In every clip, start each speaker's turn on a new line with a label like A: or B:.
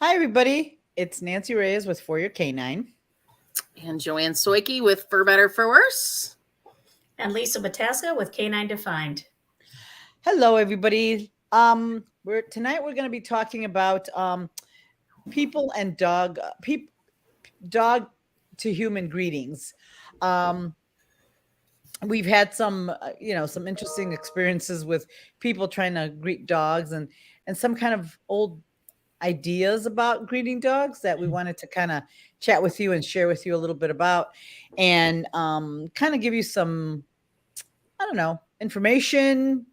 A: Hi, everybody. It's Nancy Reyes with For Your Canine.
B: And Joanne Soike with For Better, For Worse.
C: And Lisa Bataska with Canine Defined.
A: Hello, everybody. Tonight we're going to be talking about people and dog to human greetings. We've had some interesting experiences with people trying to greet dogs and some kind of old ideas about greeting dogs that we wanted to kind of chat with you and share with you a little bit about, and kind of give you some, I don't know, information,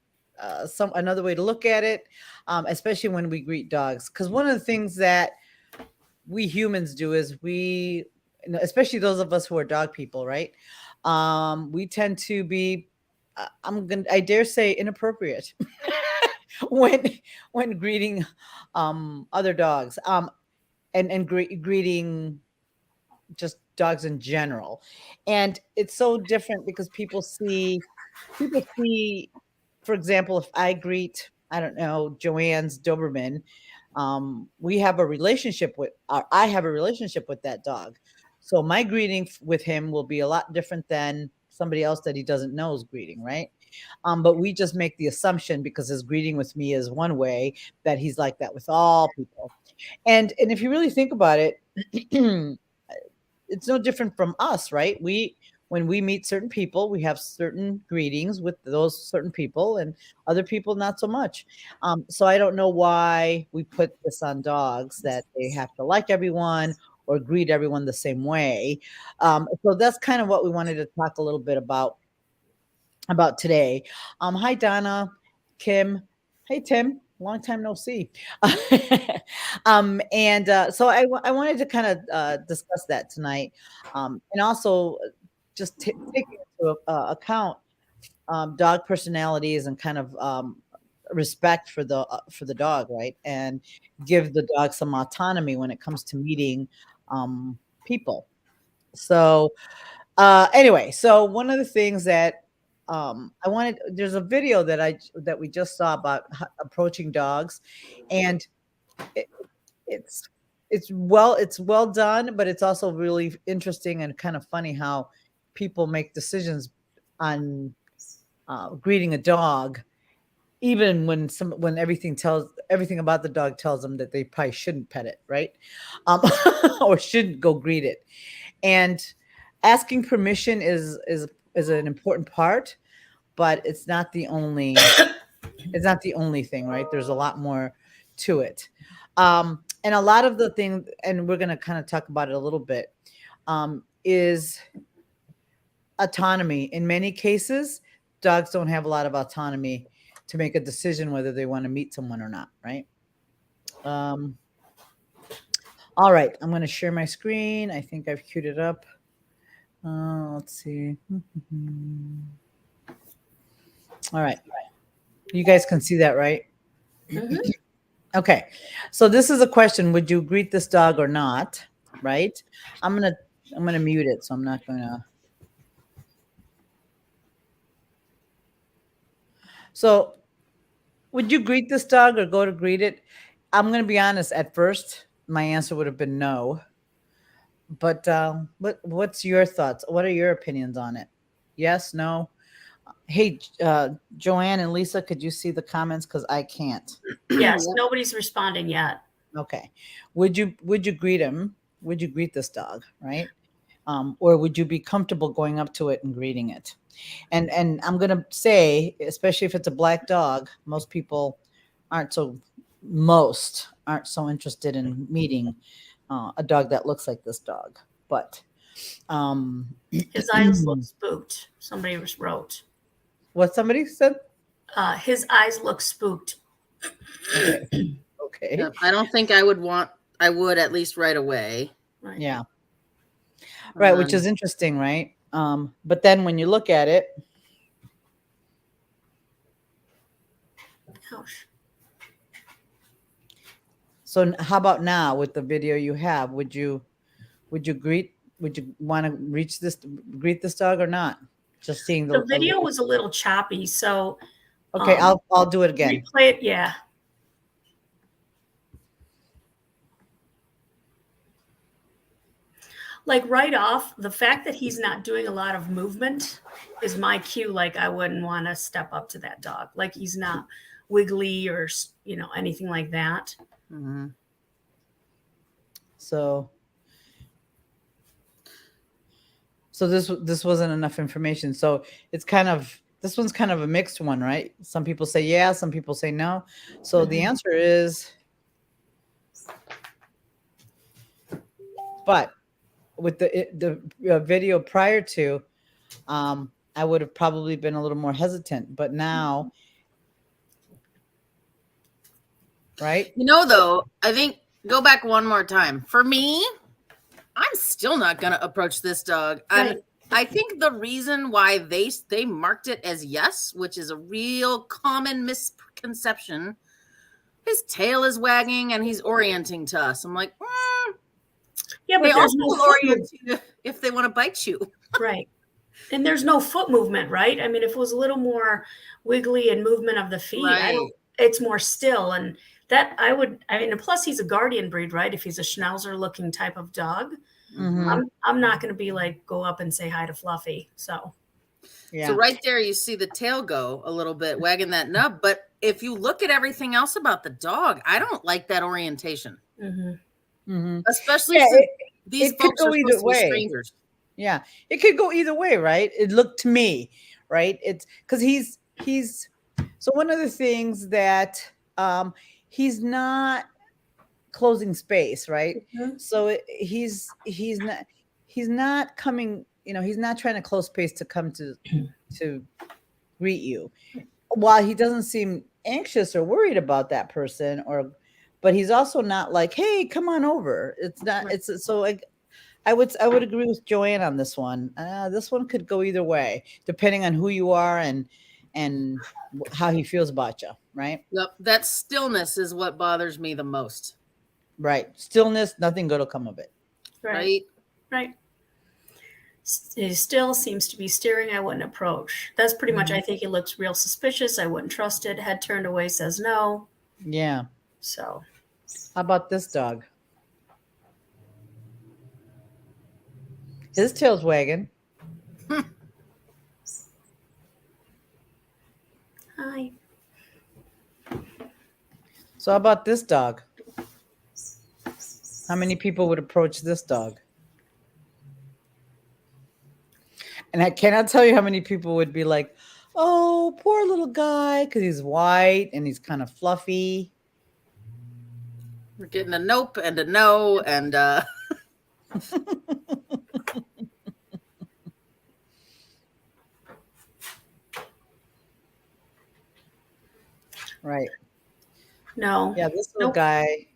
A: another way to look at it, especially when we greet dogs. Because one of the things that we humans do is especially those of us who are dog people, right? We tend to be, I dare say, inappropriate when greeting other dogs, and greeting just dogs in general. And it's so different because people see, for example, if I greet, I don't know, Joanne's Doberman, we have a relationship with, I have a relationship with that dog. So my greeting with him will be a lot different than somebody else that he doesn't know is greeting, right? But we just make the assumption because his greeting with me is one way, that he's like that with all people. And if you really think about it, it's no different from us, right? When we meet certain people, we have certain greetings with those certain people, and other people not so much. So I don't know why we put this on dogs, that they have to like everyone or greet everyone the same way. So that's kind of what we wanted to talk a little bit about today. Hi, Donna, Kim. Hey, Tim. Long time no see. So I wanted to kind of discuss that tonight, and also just take into account dog personalities and kind of respect for the dog, right? And give the dog some autonomy when it comes to meeting people. So anyway, so one of the things that there's a video that we just saw about approaching dogs, and it, it's it's well done, but it's also really interesting and kind of funny how people make decisions on greeting a dog, even when everything about the dog tells them that they probably shouldn't pet it, right? Or shouldn't go greet it. And asking permission is an important part, but it's not the only thing, right? There's a lot more to it. And a lot of the thing, and we're going to kind of talk about it a little bit, is autonomy. In many cases, dogs don't have a lot of autonomy to make a decision whether they want to meet someone or not, right? All right, I'm going to share my screen. I think I've queued it up. Let's see. All right. You guys can see that, right?
C: Mm-hmm.
A: Okay. So this is a question: would you greet this dog or not? Right? I'm gonna mute it, so I'm not gonna. So, would you greet this dog or go to greet it? I'm gonna be honest. At first, my answer would have been no. But what's your thoughts? What are your opinions on it? Yes, no. Hey, Joanne and Lisa, could you see the comments? Because I can't.
C: Yes, nobody's responding yet.
A: Okay. Would you greet him? Would you greet this dog, right? Or would you be comfortable going up to it and greeting it? And I'm gonna say, especially if it's a black dog, most aren't so interested in meeting a dog that looks like this dog. But
C: his eyes look spooked. Somebody wrote.
A: What somebody said?
C: His eyes look spooked.
A: Okay.
B: Yep, I don't think I would at least right away.
C: Right.
A: Yeah. Right, which is interesting, right? But then when you look at it,
C: Ouch.
A: So how about now with the video you have? Would you want to greet this dog or not? Just seeing
C: the video was a little choppy, so
A: okay, I'll do it again.
C: Replay it, yeah. like right off, the fact that he's not doing a lot of movement is my cue. Like I wouldn't want to step up to that dog. Like he's not wiggly or anything like that.
B: Mm-hmm.
A: So this wasn't enough information. So it's this one's kind of a mixed one, right? Some people say yeah, some people say no. So the answer is, but with the video prior to, I would have probably been a little more hesitant, but now, right?
B: Though, I think go back one more time. For me, I'm still not going to approach this dog.
C: Right.
B: I think the reason why they marked it as yes, which is a real common misconception, his tail is wagging and he's orienting to us. I'm like,
C: yeah, but
B: they
C: there's
B: also
C: no
B: will orient you if they want to bite you.
C: right. And there's no foot movement, right? I mean, if it was a little more wiggly and movement of the feet,
B: Right.
C: It's more still. And that and plus he's a guardian breed, right? If he's a schnauzer looking type of dog, I'm not going to be like, go up and say hi to Fluffy. So,
A: Yeah.
B: So right there, you see the tail go a little bit, wagging that nub. But if you look at everything else about the dog, I don't like that orientation, especially since these folks are supposed to be strangers.
A: Yeah, it could go either way, right? It looked to me, right? It's because he's so one of the things that he's not closing space, right? So he's not coming, he's not trying to close space to come to greet you. While he doesn't seem anxious or worried about that person, but he's also not like, hey, come on over. It's not. Right. It's so like. I would agree with Joanne on this one. This one could go either way, depending on who you are and how he feels about you, right?
B: Yep, that stillness is what bothers me the most.
A: Right, stillness, nothing good will come of it.
B: Right.
C: He still seems to be staring. I wouldn't approach. That's pretty much. I think he looks real suspicious. I wouldn't trust it. Head turned away, says no.
A: Yeah.
C: So,
A: how about this dog? His tail's wagging.
C: Hi.
A: So how about this dog? How many people would approach this dog? And I cannot tell you how many people would be like, oh, poor little guy, because he's white and he's kind of fluffy.
B: We're getting a nope and a no and
A: Right.
C: No.
A: Yeah, this little guy.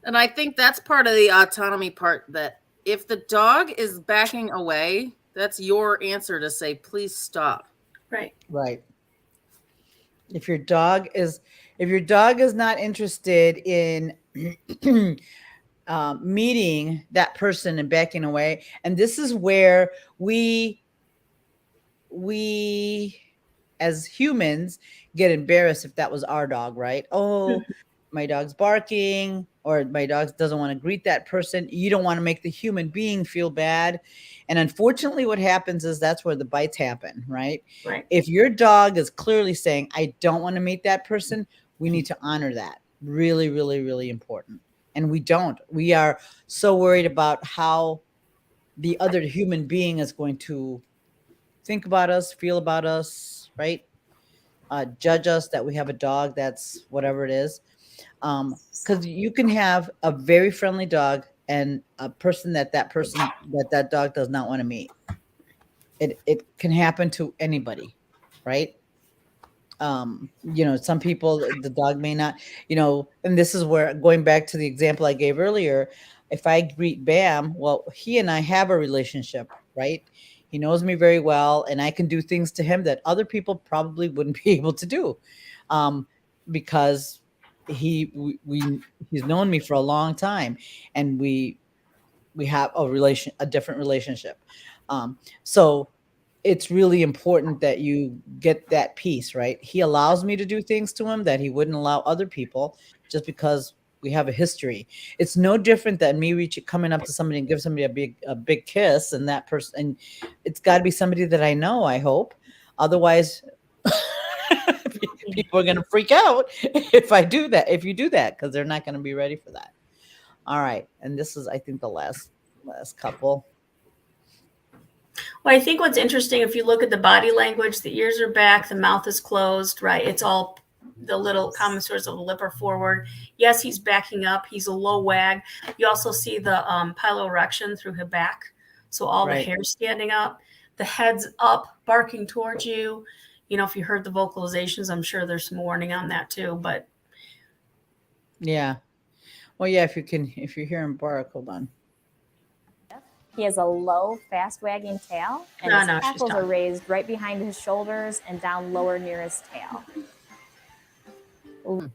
B: And I think that's part of the autonomy part, that if the dog is backing away, that's your answer to say, please stop.
C: Right.
A: Right. If your dog is not interested in meeting that person and backing away, and this is where we as humans get embarrassed if that was our dog, right? Oh, my dog's barking, or my dog doesn't want to greet that person. You don't want to make the human being feel bad. And unfortunately, what happens is that's where the bites happen, right?
C: Right.
A: If your dog is clearly saying, I don't want to meet that person, we need to honor that. Really, really, really important. And we don't. We are so worried about how the other human being is going to think about us, feel about us, right? Judge us that we have a dog that's whatever it is. Because you can have a very friendly dog and a person that dog does not want to meet. It can happen to anybody, right? Some people, the dog may not, and this is where, going back to the example I gave earlier, if I greet Bam, well, he and I have a relationship, right? He knows me very well, and I can do things to him that other people probably wouldn't be able to do, because he's known me for a long time, and we have a different relationship. So it's really important that you get that piece, right? He allows me to do things to him that he wouldn't allow other people just because we have a history. It's no different than me coming up to somebody and give somebody a big kiss, and that person, and it's got to be somebody that I know, I hope. Otherwise, people are going to freak out if you do that, because they're not going to be ready for that. All right. And this is, I think, the last couple.
C: Well, I think what's interesting, if you look at the body language, the ears are back, the mouth is closed, right? It's all the little commissures of the lip are forward. Yes, he's backing up. He's a low wag. You also see the piloerection through his back. So all the hair standing up, the head's up, barking towards you. You know, if you heard the vocalizations, I'm sure there's some warning on that too, but.
A: Yeah. Well, yeah, if you hear him bark, hold on.
D: He has a low, fast wagging tail, and his hackles are raised right behind his shoulders and down lower near his tail.
C: Oh,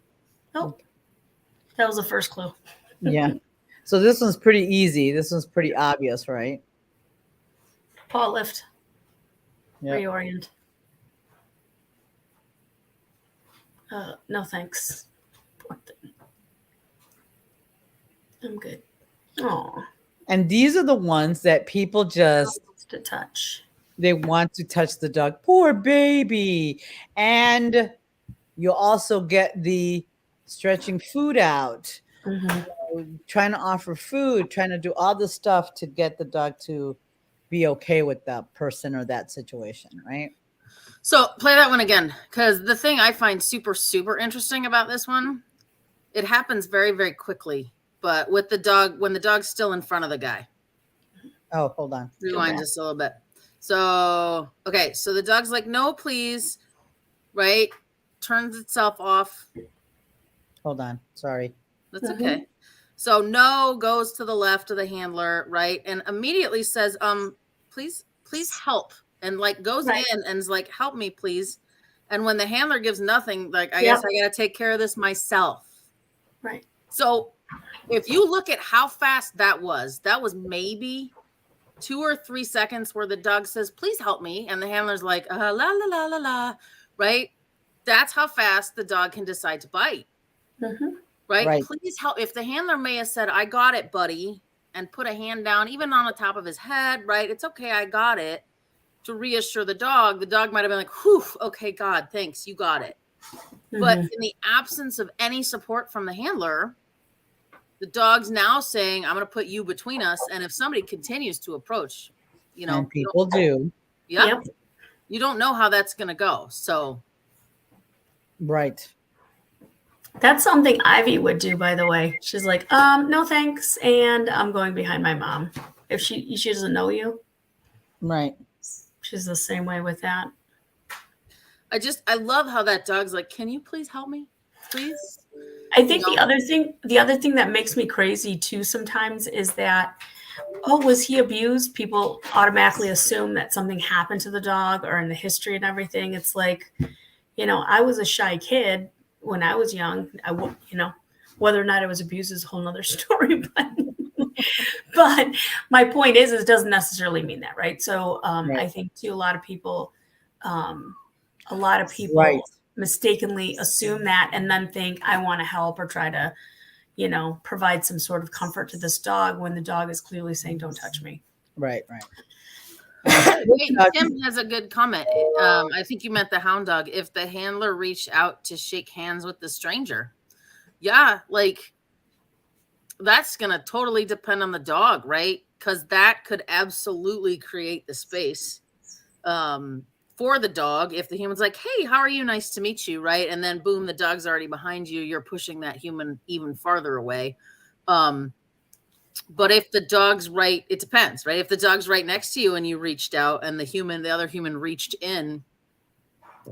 C: that was the first clue.
A: Yeah. So this one's pretty easy. This one's pretty obvious, right?
C: Paw lift.
A: Yep.
C: Reorient. No thanks. Poor thing. I'm good. Oh.
A: And these are the ones that people just
C: to touch.
A: They want to touch the dog. Poor baby. And you'll also get the stretching food out, trying to offer food, trying to do all the stuff to get the dog to be okay with that person or that situation, right?
B: So play that one again, because the thing I find super, super interesting about this one, it happens very, very quickly. But with the dog, when the dog's still in front of the guy.
A: Oh, hold on.
B: Rewind just a little bit. So, okay. So the dog's like, no, please. Right? Turns itself off.
A: Hold on. Sorry.
B: That's okay. So no goes to the left of the handler, right? And immediately says, please help. And like goes in and is like, help me, please. And when the handler gives nothing, like, I guess I got to take care of this myself.
C: Right.
B: So if you look at how fast that was maybe 2 or 3 seconds where the dog says, please help me. And the handler's like, la, la, la, la, la, right? That's how fast the dog can decide to bite. Right? Please help. If the handler may have said, I got it, buddy, and put a hand down, even on the top of his head, right? It's okay, I got it. To reassure the dog might have been like, whew, okay, God, thanks, you got it. But in the absence of any support from the handler, the dog's now saying, I'm going to put you between us. And if somebody continues to approach,
A: and people do.
B: Yep. You don't know how that's going to go. So.
A: Right.
C: That's something Ivy would do, by the way. She's like, no, thanks. And I'm going behind my mom. If she doesn't know you.
A: Right.
C: She's the same way with that.
B: I love how that dog's like, can you please help me? Please.
C: I think the other thing that makes me crazy too sometimes is that, was he abused? People automatically assume that something happened to the dog or in the history and everything. It's like, I was a shy kid when I was young. Whether or not I was abused is a whole nother story. But my point is it doesn't necessarily mean that, right? So I think too, a lot of people mistakenly assume that and then think I want to help or try to, provide some sort of comfort to this dog when the dog is clearly saying, don't touch me.
A: Right.
B: Tim has a good comment. I think you meant the hound dog. If the handler reached out to shake hands with the stranger. Yeah, like that's going to totally depend on the dog, right? Because that could absolutely create the space for the dog. If the human's like, hey, how are you? Nice to meet you, right? And then boom, the dog's already behind you. You're pushing that human even farther away. But if the dog's right, it depends, right? If the dog's right next to you and you reached out and the other human reached in,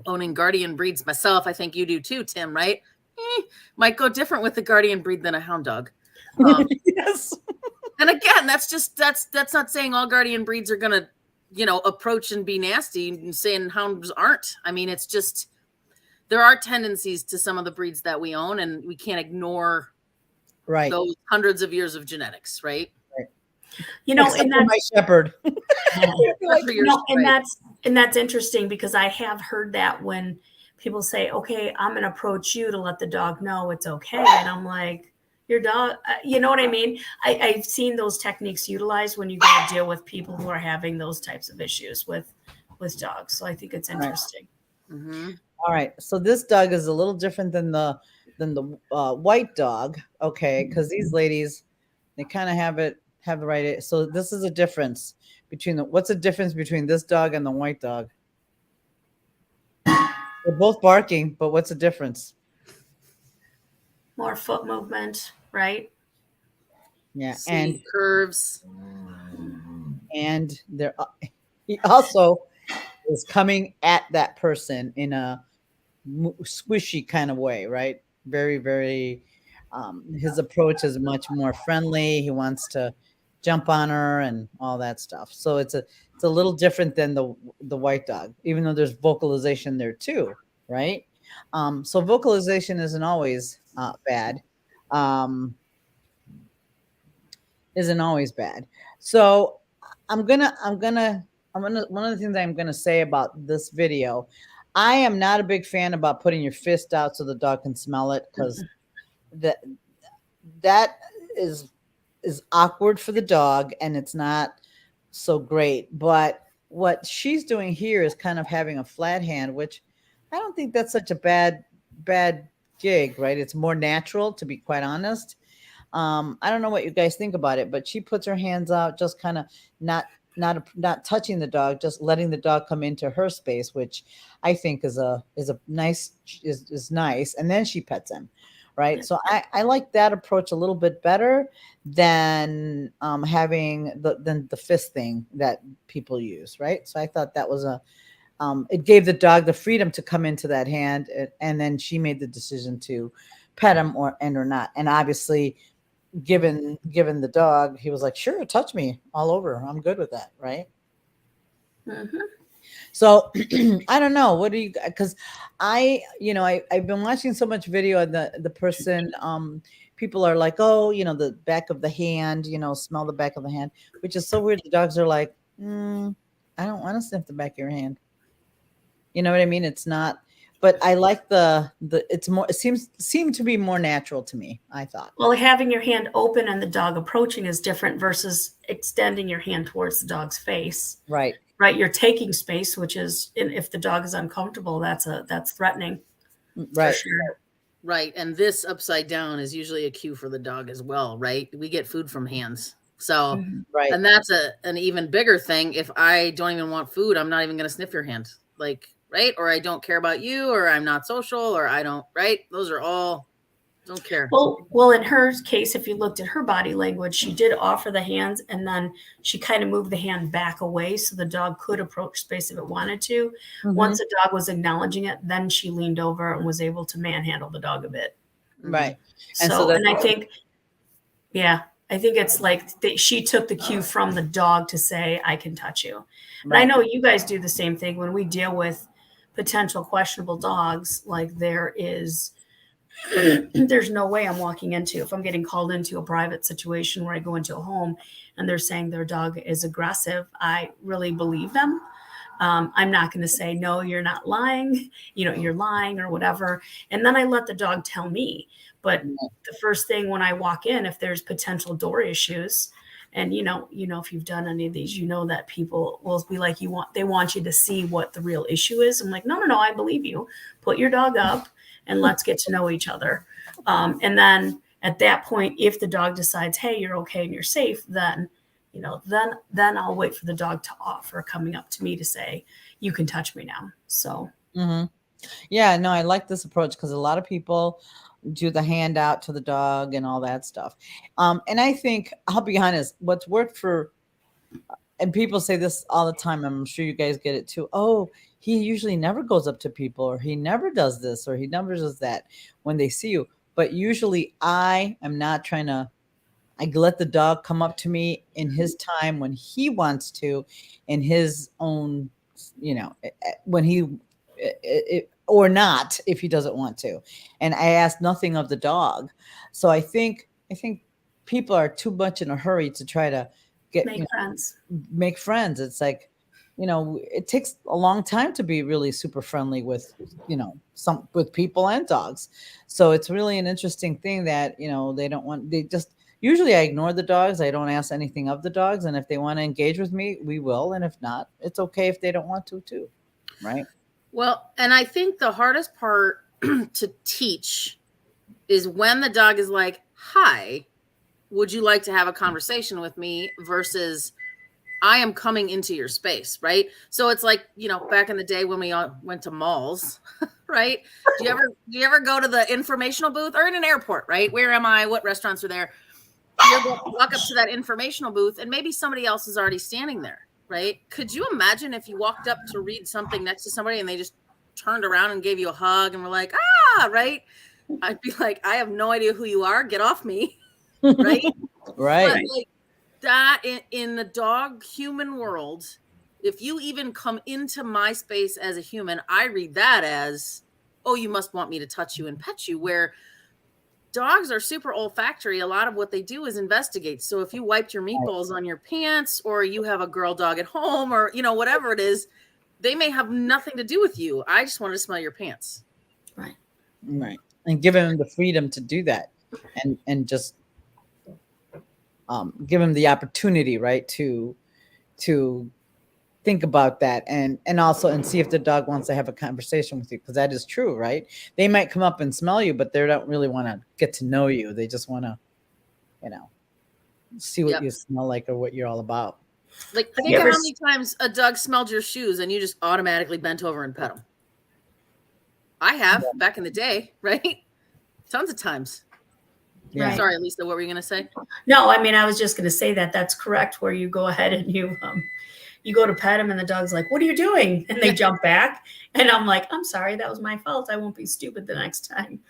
B: owning guardian breeds myself, I think you do too, Tim, right? Might go different with the guardian breed than a hound dog.
A: Yes.
B: And again, that's not saying all guardian breeds are going to, approach and be nasty and saying hounds aren't. I mean, it's just, there are tendencies to some of the breeds that we own and we can't ignore those hundreds of years of genetics, right?
A: And that's my shepherd.
C: And that's interesting because I have heard that when people say, okay, I'm going to approach you to let the dog know it's okay. And I'm like, your dog, you know what I mean? I've seen those techniques utilized when you go to deal with people who are having those types of issues with dogs. So I think it's interesting.
A: Right. Mm-hmm. All right. So this dog is a little different than the white dog. Okay. Because these ladies, they kind of have the right. So this is a difference between what's the difference between this dog and the white dog? They're both barking, but what's the difference?
C: More foot movement, right?
A: Yeah, and
B: curves.
A: And he also is coming at that person in a squishy kind of way, right? Very, very. His approach is much more friendly. He wants to jump on her and all that stuff. So it's a little different than the white dog, even though there's vocalization there too, right? So vocalization isn't always bad. Isn't always bad. So one of the things I'm gonna say about this video, I am not a big fan about putting your fist out so the dog can smell it, because that is awkward for the dog and it's not so great. But what she's doing here is kind of having a flat hand, which I don't think that's such a bad gig, right? It's more natural, to be quite honest. I don't know what you guys think about it, but she puts her hands out, just kind of not touching the dog, just letting the dog come into her space, which I think is nice. And then she pets him, right? So I like that approach a little bit better than having the fist thing that people use, right? So I thought that was it gave the dog the freedom to come into that hand, and then she made the decision to pet him or not. And obviously, given the dog, he was like, sure, touch me all over. I'm good with that, right? Mm-hmm. So I don't know. What do you? Because I've been watching so much video of the person. People are like, oh, the back of the hand. Smell the back of the hand, which is so weird. The dogs are like, I don't want to sniff the back of your hand. You know what I mean? It's not. But I like it's more. It seemed to be more natural to me, I thought.
C: Well, having your hand open and the dog approaching is different versus extending your hand towards the dog's face.
A: Right.
C: Right. You're taking space, which is, if the dog is uncomfortable, that's threatening.
A: Right.
C: For sure.
B: Right. And this upside down is usually a cue for the dog as well, right? We get food from hands. So,
A: right.
B: And that's an even bigger thing. If I don't even want food, I'm not even going to sniff your hand. Like, right? Or I don't care about you, or I'm not social, or I don't, right? Those are all, don't care.
C: Well, in her case, if you looked at her body language, she did offer the hands, and then she kind of moved the hand back away so the dog could approach space if it wanted to. Mm-hmm. Once the dog was acknowledging it, then she leaned over and was able to manhandle the dog a bit.
A: Right.
C: And I think, I think it's like she took the cue from the dog to say, I can touch you. Right. And I know you guys do the same thing when we deal with potential questionable dogs. Like there's no way I'm walking into, if I'm getting called into a private situation where I go into a home and they're saying their dog is aggressive, I really believe them. I'm not going to say, no, you're not lying, you're lying or whatever. And then I let the dog tell me. But the first thing when I walk in, if there's potential door issues, and if you've done any of these, that people will be like, they want you to see what the real issue is. I'm like, no, I believe you. Put your dog up and let's get to know each other. And then at that point, if the dog decides, hey, you're okay and you're safe, then I'll wait for the dog to offer coming up to me to say, you can touch me now. So.
A: Mm-hmm. Yeah, no, I like this approach because a lot of people do the hand out to the dog and all that stuff. And I think, I'll be honest, what's worked for, and people say this all the time, I'm sure you guys get it too. Oh, he usually never goes up to people, or he never does this, or he never does that when they see you. But usually I am not trying to, I let the dog come up to me in his time when he wants to, in his own, when he, or not if he doesn't want to. And I ask nothing of the dog. So I think people are too much in a hurry to try to
C: make friends.
A: Make friends. It's like, it takes a long time to be really super friendly with, with people and dogs. So it's really an interesting thing that, usually I ignore the dogs. I don't ask anything of the dogs. And if they want to engage with me, we will. And if not, it's okay if they don't want to too. Right.
B: Well, and I think the hardest part to teach is when the dog is like, hi, would you like to have a conversation with me, versus I am coming into your space, right? So it's like, back in the day when we all went to malls, right? Do you ever go to the informational booth, or in an airport, right? Where am I? What restaurants are there? You walk up to that informational booth and maybe somebody else is already standing there, right? Could you imagine if you walked up to read something next to somebody and they just turned around and gave you a hug and were like, right? I'd be like, I have no idea who you are. Get off me. Right.
A: Right.
B: But like that in the dog human world, if you even come into my space as a human, I read that as, oh, you must want me to touch you and pet you, where dogs are super olfactory. A lot of what they do is investigate. So if you wiped your meatballs on your pants, or you have a girl dog at home, or, whatever it is, they may have nothing to do with you. I just want to smell your pants.
C: Right.
A: Right. And give them the freedom to do that, and just give them the opportunity, right, to think about that, and also see if the dog wants to have a conversation with you, because that is true, right? They might come up and smell you, but they don't really want to get to know you. They just want to, see what you smell like or what you're all about.
B: Like, think of how many times a dog smelled your shoes and you just automatically bent over and pet them. I have back in the day, right? Tons of times. Yeah. Right. Sorry, Lisa, what were you going to say?
C: No, I mean, I was just going to say that's correct, where you go ahead and you go to pet him and the dog's like, what are you doing? And they jump back. And I'm like, I'm sorry, that was my fault. I won't be stupid the next time.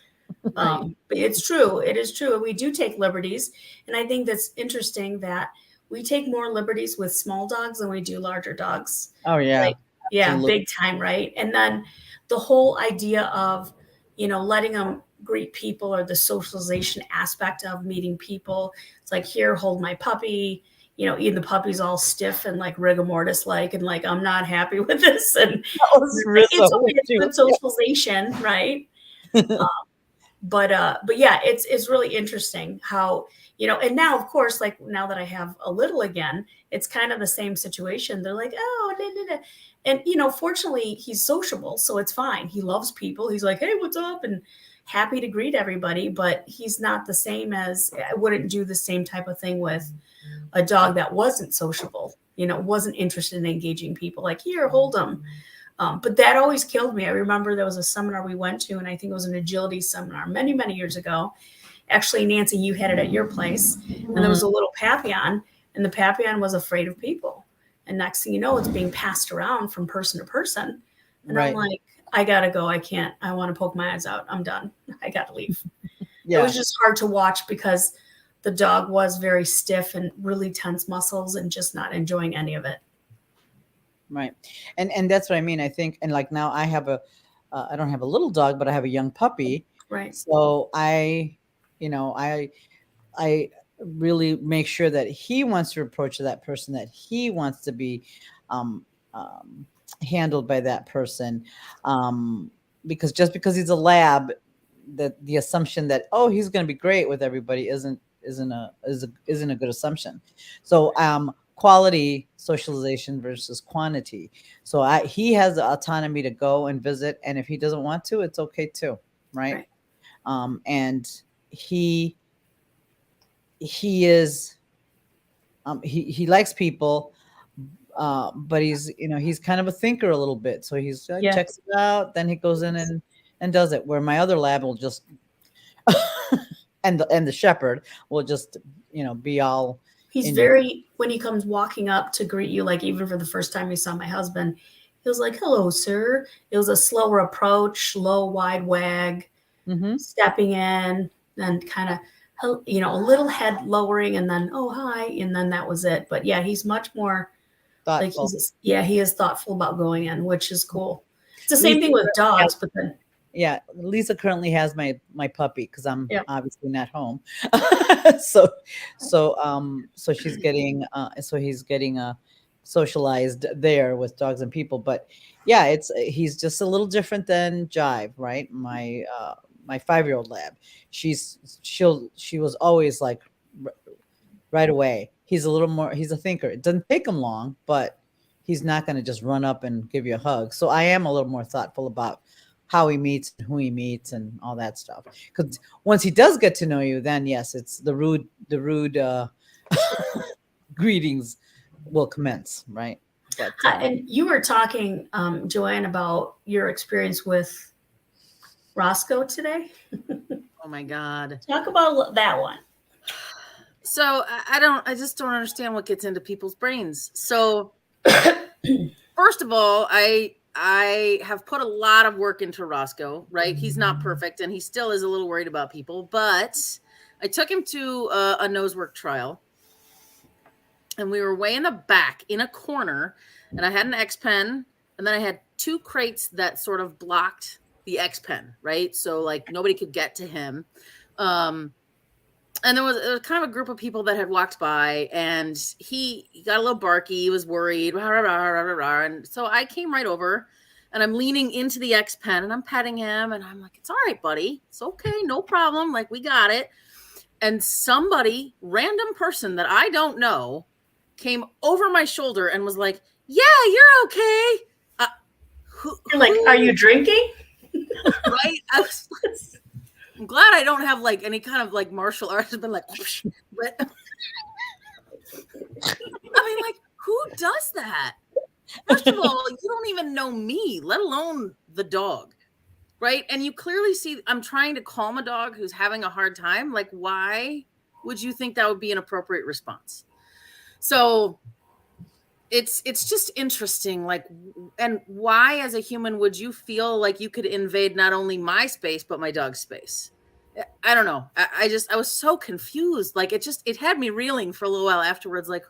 C: But it's true. It is true. We do take liberties. And I think that's interesting that we take more liberties with small dogs than we do larger dogs.
A: Oh, yeah.
C: Absolutely. Big time, right? And then the whole idea of, letting them greet people, or the socialization aspect of meeting people. It's like, here, hold my puppy. Even the puppy's all stiff and like rigor mortis like, and like, I'm not happy with this. And it's good socialization, right? But yeah, it's really interesting how, and now, of course, like now that I have a little again, it's kind of the same situation. They're like, oh, da, da, da. And, fortunately, he's sociable, so it's fine. He loves people. He's like, hey, what's up? And happy to greet everybody, but he's not the same as, I wouldn't do the same type of thing with a dog that wasn't sociable, wasn't interested in engaging people, like, here, hold him. But that always killed me. I remember there was a seminar we went to, and I think it was an agility seminar many, many years ago. Actually, Nancy, you had it at your place, and there was a little Papillon, and the Papillon was afraid of people. And next thing you know, it's being passed around from person to person. And I'm like, I gotta go. I can't. I want to poke my eyes out. I'm done. I gotta leave. It was just hard to watch because the dog was very stiff and really tense muscles and just not enjoying any of it.
A: Right. And that's what I mean. I think, and like now I have I don't have a little dog, but I have a young puppy.
C: Right.
A: So I really make sure that he wants to approach that person, that he wants to be handled by that person. Because just because he's a lab, that the assumption that, oh, he's going to be great with everybody isn't a good assumption. So quality socialization versus quantity. So he has the autonomy to go and visit, and if he doesn't want to, it's okay too, right? And he is he likes people, but he's kind of a thinker a little bit. So he's checks it out, then he goes in and does it. Where my other lab will just and the shepherd will just be all.
C: He's very, when he comes walking up to greet you, like even for the first time he saw my husband, he was like, hello, sir. It was a slower approach, low, wide wag, stepping in, and kind of, a little head lowering, and then, oh, hi. And then that was it. But yeah, he's much more thoughtful. He is thoughtful about going in, which is cool. It's the same thing with dogs, but then.
A: Yeah, Lisa currently has my puppy because I'm obviously not home. so he's getting socialized there with dogs and people. But yeah, he's just a little different than Jive, right? My 5-year-old lab. She was always like right away. He's a thinker. It doesn't take him long, but he's not going to just run up and give you a hug. So I am a little more thoughtful about how he meets and who he meets and all that stuff. Because once he does get to know you, then yes, it's the rude greetings will commence, right? But,
C: and you were talking, Joanne, about your experience with Roscoe today.
B: Oh my God.
C: Talk about that one.
B: So I just don't understand what gets into people's brains. So first of all, I have put a lot of work into Roscoe, right? He's not perfect and he still is a little worried about people, but I took him to a nose work trial and we were way in the back in a corner and I had an X-Pen and then I had 2 crates that sort of blocked the X-Pen, right? So like nobody could get to him. And there was kind of a group of people that had walked by and he got a little barky. He was worried. Rah, rah, rah, rah, rah, rah. And so I came right over and I'm leaning into the X-Pen and I'm petting him. And I'm like, it's all right, buddy. It's okay. No problem. Like, we got it. And somebody, random person that I don't know, came over my shoulder and was like, yeah, you're okay.
C: You're like, are you drinking?
B: Right? I'm glad I don't have like any kind of like martial arts. I've been like, but I mean, like, who does that? First of all, you don't even know me, let alone the dog, right? And you clearly see I'm trying to calm a dog who's having a hard time. Like, why would you think that would be an appropriate response? So it's just interesting. Like, and why as a human would you feel like you could invade not only my space, but my dog's space? I don't know. I was so confused. Like, it had me reeling for a little while afterwards. Like,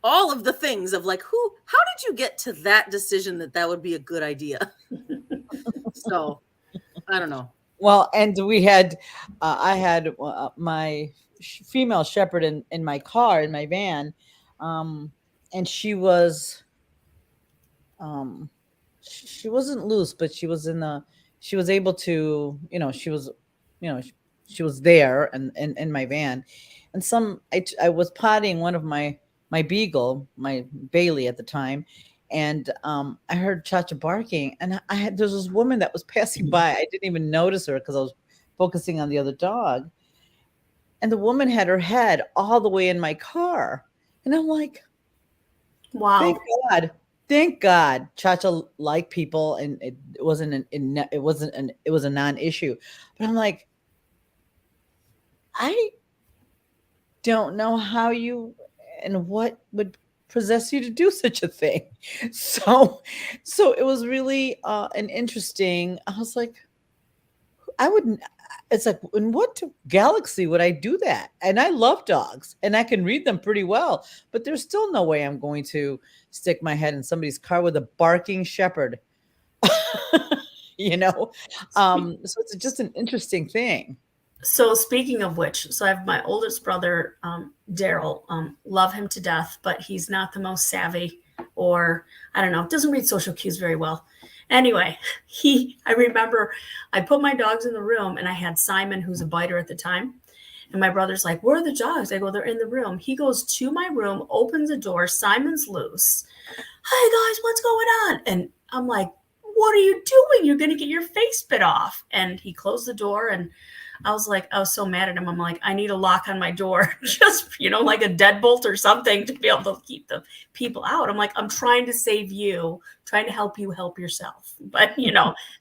B: all of the things of like, how did you get to that decision that would be a good idea? So I don't know.
A: Well, and we had, I had my female shepherd in my car, in my van. And she was loose, but she was able to, she was there and in my van. And I was potting one of my beagle, my Bailey at the time. And I heard Cha-Cha barking and there's this woman that was passing by. I didn't even notice her because I was focusing on the other dog. And the woman had her head all the way in my car. And I'm like, wow, thank God Cha-Cha liked people and it was a non-issue. But I'm like, I don't know how you and what would possess you to do such a thing. So it was really an interesting, I was like, it's like, in what galaxy would I do that? And I love dogs and I can read them pretty well, but there's still no way I'm going to stick my head in somebody's car with a barking shepherd. So it's just an interesting thing.
C: So speaking of which, so I have my oldest brother, Daryl, love him to death, but he's not the most savvy, or I don't know, doesn't read social cues very well. Anyway, I remember I put my dogs in the room and I had Simon, who's a biter at the time. And my brother's like, where are the dogs? I go, they're in the room. He goes to my room, opens the door. Simon's loose. Hi guys, what's going on? And I'm like, what are you doing? You're going to get your face bit off. And he closed the door and I was so mad at him. I'm like, I need a lock on my door, just, like a deadbolt or something to be able to keep the people out. I'm like, I'm trying to save you, trying to help you help yourself. But,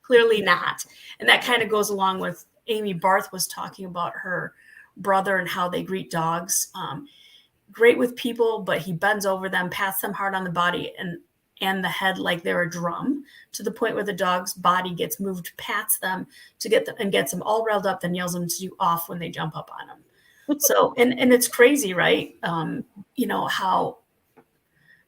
C: clearly not. And that kind of goes along with Amy Barth was talking about her brother and how they greet dogs. Great with people, but he bends over them, pats them hard on the body and the head like they're a drum, to the point where the dog's body gets moved, pats them to get them and gets them all riled up, then yells them to off when they jump up on them. So, and it's crazy, right? How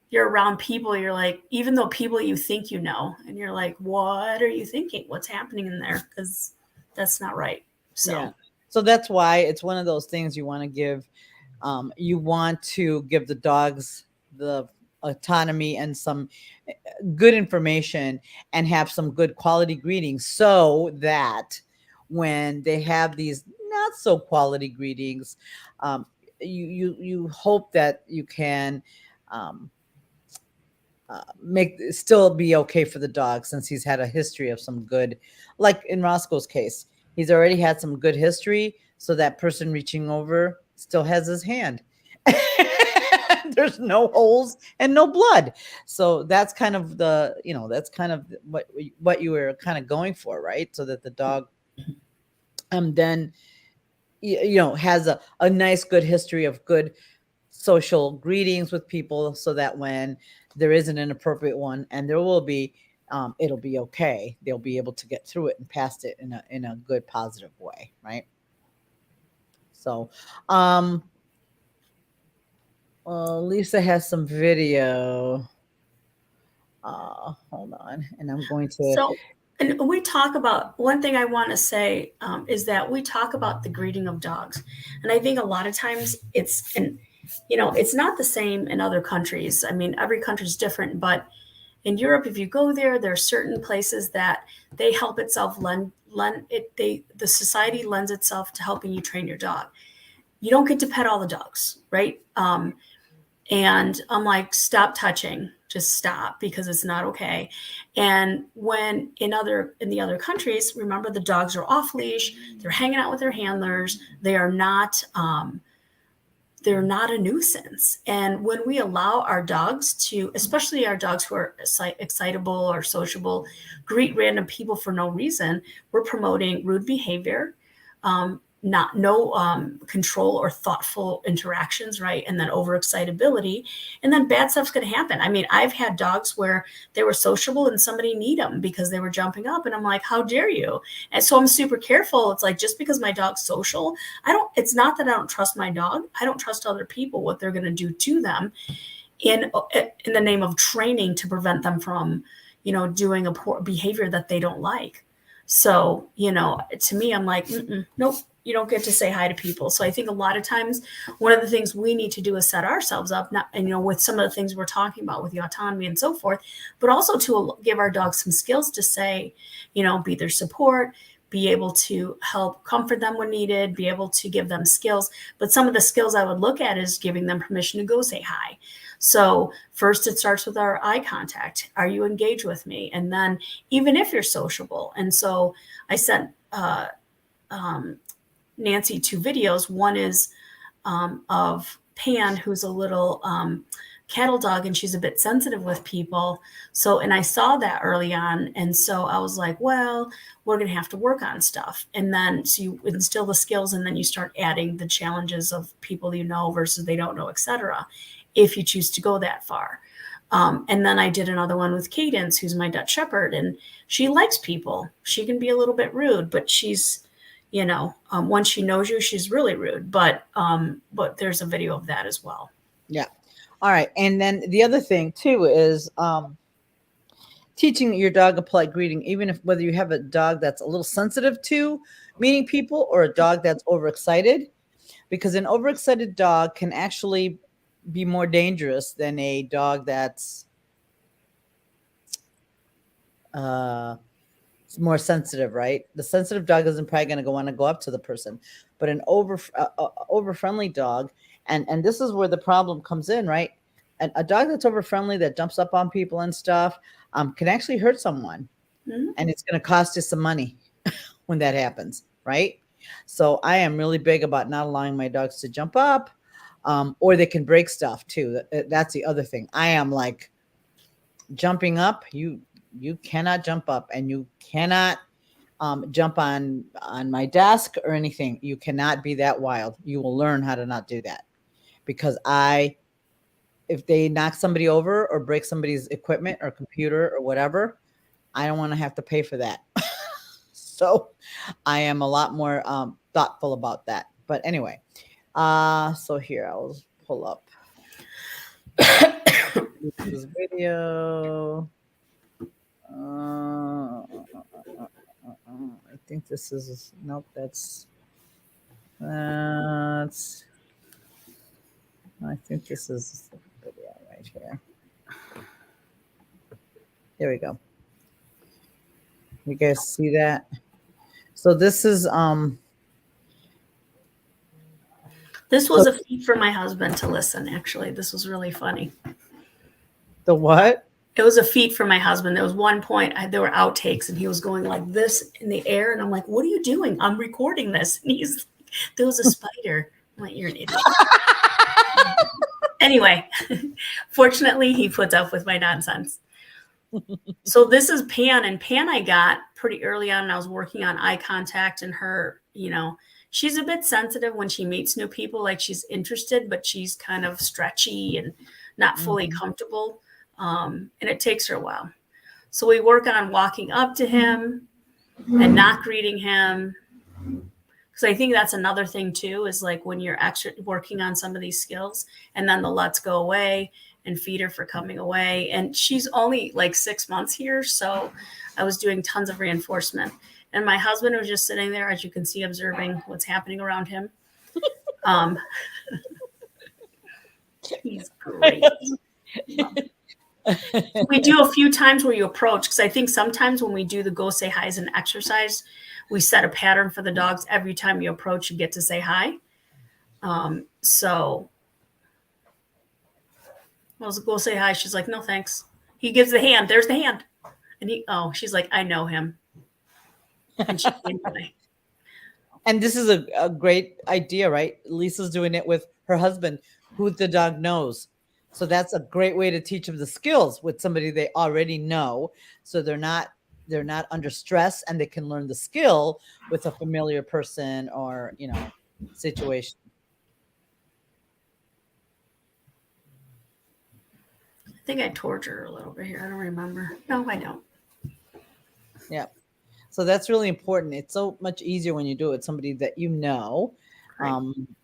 C: you're around people, you're like, even though people you think and you're like, what are you thinking? What's happening in there? Because that's not right.
A: So that's why it's one of those things you want to give. You want to give the dogs the autonomy and some good information and have some good quality greetings, so that when they have these not so quality greetings, you hope that you can make still be okay for the dog, since he's had a history of some good, like in Roscoe's case, he's already had some good history, so that person reaching over still has his hand. There's no holes and no blood. So that's kind of that's kind of what you were kind of going for, right? So that the dog then has a nice good history of good social greetings with people, so that when there is an inappropriate one, and there will be, it'll be okay. They'll be able to get through it and past it in a good positive way, right? So Lisa has some video. Hold on, and I'm going to.
C: So, and we talk about, one thing I want to say is that we talk about the greeting of dogs, and I think a lot of times it's not the same in other countries. I mean, every country is different, but in Europe, if you go there, there are certain places that they help itself the society lends itself to helping you train your dog. You don't get to pet all the dogs, right? And I'm like, stop touching, just stop, because it's not okay. And when in the other countries, remember, the dogs are off leash, they're hanging out with their handlers, they're not a nuisance. And when we allow our dogs to, especially our dogs who are excitable or sociable, greet random people for no reason, we're promoting rude behavior, no control or thoughtful interactions, right? And then overexcitability, and then bad stuff's going to happen. I mean, I've had dogs where they were sociable and somebody kneed them because they were jumping up, and I'm like, how dare you? And so I'm super careful. It's like, just because my dog's social, it's not that I don't trust my dog. I don't trust other people, what they're going to do to them in the name of training to prevent them from, doing a poor behavior that they don't like. So, to me, I'm like, nope. You don't get to say hi to people. So I think a lot of times one of the things we need to do is set ourselves up, with some of the things we're talking about with the autonomy and so forth, but also to give our dogs some skills to say, be their support, be able to help comfort them when needed, be able to give them skills. But some of the skills I would look at is giving them permission to go say hi. So first it starts with our eye contact. Are you engaged with me? And then even if you're sociable. And so I sent, Nancy 2 videos. One is of Pan, who's a little cattle dog, and she's a bit sensitive with people. So, and I saw that early on. And so I was like, well, we're going to have to work on stuff. And then so you instill the skills, and then you start adding the challenges of people versus they don't know, etc., if you choose to go that far. And then I did another one with Cadence, who's my Dutch Shepherd, and she likes people. She can be a little bit rude, but she's, once she knows you, she's really rude, but there's a video of that as well.
A: Yeah. All right. And then the other thing too is teaching your dog a polite greeting, even if whether you have a dog that's a little sensitive to meeting people or a dog that's overexcited, because an overexcited dog can actually be more dangerous than a dog that's more sensitive, right? The sensitive dog isn't probably going to want to go up to the person, but an over friendly dog, and this is where the problem comes in, right? A dog that's over friendly, that jumps up on people and stuff, can actually hurt someone, and it's going to cost you some money when that happens, right? So I am really big about not allowing my dogs to jump up, or they can break stuff too. That's the other thing. I am like, jumping up, you cannot jump up, and you cannot jump on my desk or anything. You cannot be that wild. You will learn how to not do that, because if they knock somebody over or break somebody's equipment or computer or whatever, I don't want to have to pay for that. So I am a lot more thoughtful about that. But anyway, so here I'll pull up this video. I think this is, nope, that's I think this is the video right here. There we go. You guys see that? So this is
C: this was a feat for my husband to listen, actually. This was really funny.
A: The what?
C: It was a feat for my husband. There was one point there were outtakes and he was going like this in the air. And I'm like, what are you doing? I'm recording this. And he's like, there was a spider. I'm like, you're an idiot. Anyway, fortunately, he puts up with my nonsense. So this is Pan, and Pan I got pretty early on. And I was working on eye contact, and her, she's a bit sensitive when she meets new people. Like, she's interested, but she's kind of stretchy and not fully comfortable. And it takes her a while. So we work on walking up to him and not greeting him. Because I think that's another thing too, is like when you're actually working on some of these skills and then the let's go away and feed her for coming away. And she's only like 6 months here. So I was doing tons of reinforcement. And my husband was just sitting there, as you can see, observing what's happening around him. He's great. We do a few times where you approach, because I think sometimes when we do the go say hi as an exercise, we set a pattern for the dogs. Every time you approach, you get to say hi. So I was like, go say hi. She's like, no, thanks. He gives the hand. There's the hand. And she's like, I know him. And she came away.
A: And this is a great idea, right? Lisa's doing it with her husband, who the dog knows. So that's a great way to teach them the skills with somebody they already know. So they're not under stress, and they can learn the skill with a familiar person or, situation.
C: I think I torture her a little bit here. I don't remember. No, I don't.
A: Yeah. So that's really important. It's so much easier when you do it with somebody that you know,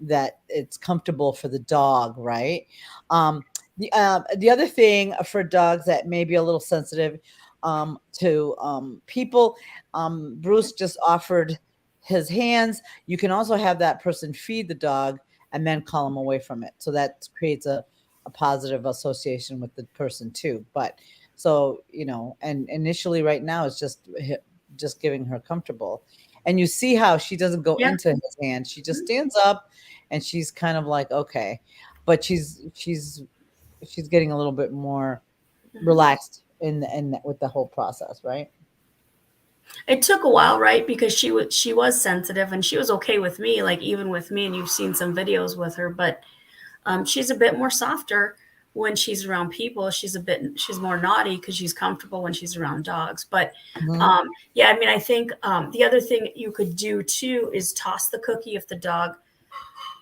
A: that it's comfortable for the dog, right? The other thing for dogs that may be a little sensitive to people, Bruce just offered his hands. You can also have that person feed the dog and then call him away from it. So that creates a positive association with the person too. But so, and initially right now it's just giving her comfortable. And you see how she doesn't go into his hand. She just stands up and she's kind of like, okay, but she's getting a little bit more relaxed in with the whole process, right?
C: It took a while, right? Because she was sensitive, and she was okay with me, like even with me, and you've seen some videos with her, but she's a bit more softer when she's around people. She's more naughty because she's comfortable when she's around dogs. But I think the other thing you could do too is toss the cookie if the dog,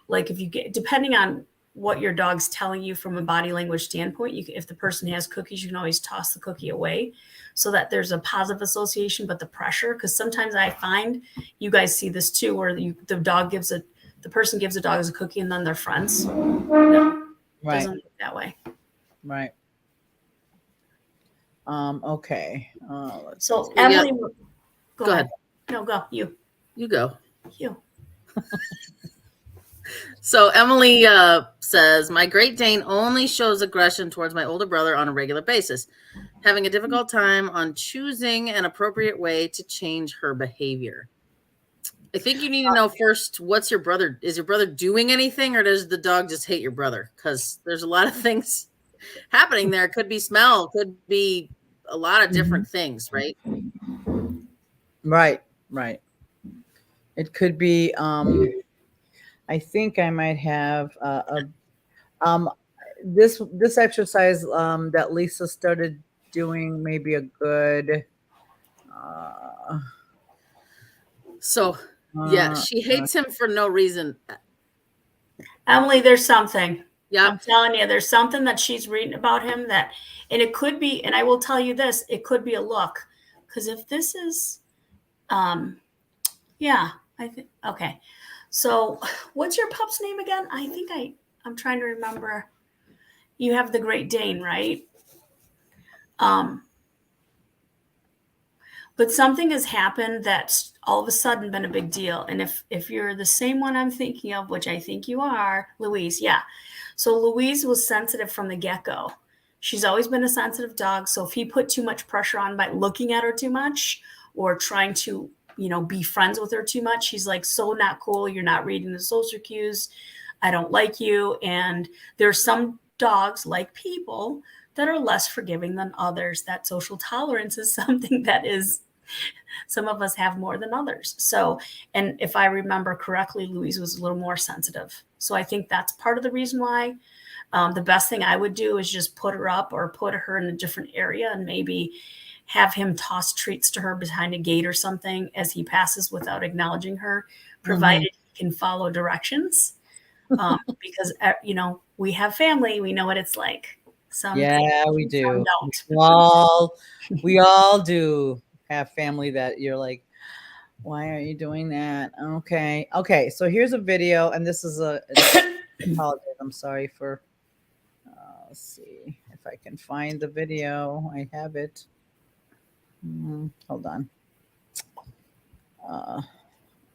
C: like if you get, depending on what your dog's telling you from a body language standpoint, if the person has cookies, you can always toss the cookie away so that there's a positive association. But the pressure, because sometimes I find you guys see this too, where the person gives the dog as a cookie and then they're friends. No,
A: right.
C: Doesn't work that way.
A: Right. Okay.
C: So Emily,
B: go ahead.
C: No, go. You
B: go.
C: You.
B: So Emily says, my Great Dane only shows aggression towards my older brother on a regular basis, having a difficult time on choosing an appropriate way to change her behavior. I think you need to know first, is your brother doing anything, or does the dog just hate your brother? Because there's a lot of things happening there. Could be smell, could be a lot of different things, right?
A: Right. It could be, I think I might have this exercise that Lisa started doing, maybe a good
B: she hates him for no reason.
C: Emily, there's something.
B: Yeah,
C: I'm telling you, there's something that she's reading about him and it could be, and I will tell you this, it could be a look. Because if this is, I think, okay. So what's your pup's name again? I think I'm trying to remember. You have the Great Dane, right? But something has happened that's all of a sudden been a big deal. And if you're the same one I'm thinking of, which I think you are, Louise, yeah. So Louise was sensitive from the get-go. She's always been a sensitive dog. So if he put too much pressure on by looking at her too much or trying to, be friends with her too much, she's like, so not cool. You're not reading the social cues. I don't like you. And there's some dogs, like people, that are less forgiving than others. That social tolerance is something that is, some of us have more than others. So, and if I remember correctly, Louise was a little more sensitive. So I think that's part of the reason why. The best thing I would do is just put her up or put her in a different area and maybe have him toss treats to her behind a gate or something as he passes without acknowledging her, provided he can follow directions. Because, we have family. We know what it's like.
A: We do. We all do have family that you're like, why are you doing that? Okay. So here's a video, and this is apologize. I'm sorry for. Let's see if I can find the video. I have it. Hold on.